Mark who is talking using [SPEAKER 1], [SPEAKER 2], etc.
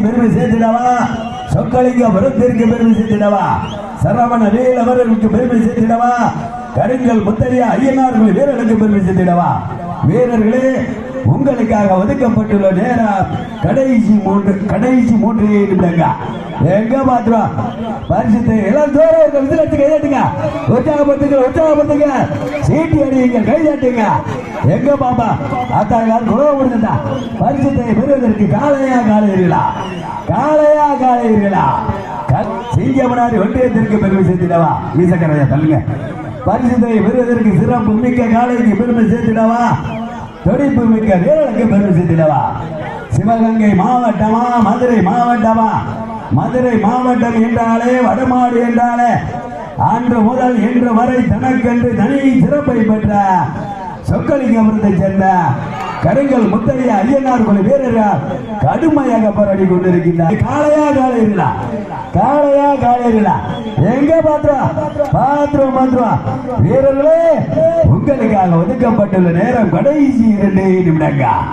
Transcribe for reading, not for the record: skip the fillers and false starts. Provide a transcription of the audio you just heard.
[SPEAKER 1] பெருமை சேர்த்திடவா, சொக்கலிங்கபுரத்திற்கு பெருமை சேர்த்திடவா, சரவண வேல் அவர்களுக்கு பெருமை சேர்த்திடவா, கருங்கல் முத்தையா ஐயனார்கள் வீரர்களுக்கு பெருமை சேர்த்திடவா. வீரர்களே, உங்களுக்காக ஒதுக்கப்பட்டுள்ள நேரம் கடைசி மூன்று நிமிடங்க. எங்க பாத்துருவோம் பரிசுத்தை எல்லாம் தோறவர்கள் விசிலடிச்சு கைதாட்டுங்க, உற்சாகப்படுத்துங்க, சீட்டி அடிங்க, கைதாட்டுங்க. எங்க பாப்பா ஆத்தாள் குணவ முடிஞ்சா பரிசுத்தை பெறுவதற்கு காளையா சிங்கமனாரி ஒன்றியத்திற்கு பெருமை சேர்த்திடவா. வீசக்கரையா தள்ளுங்க. பரிசுத்தை பெறுவதற்கு சிறப்பு மிக்க காளைக்கு பெருமை சேர்த்திடவா, துடிப்பு மிக்க வீரர்களுக்கு பெருமை சேர்த்திடவா. சிவகங்கை மாவட்டமா, மதுரை மாவட்டமா? மதுரை மாவட்டம் என்றாலே, வடமாடு என்றாலே அன்று முதல் இன்று வரை தனக்கென்று தனி சிறப்பை பெற்ற சொக்கலிங்கபுரத்தை சேர்ந்த கருங்கல் முத்தையா ஐயனார் குழு வீரர்கள் கடுமையாக போராடி கொண்டிருக்கின்றார். காளையா எங்க பாத்திரம் வீரர்களே, உங்களுக்காக ஒதுக்கப்பட்டுள்ள நேரம் கடைசி 2 நிமிடங்கள்.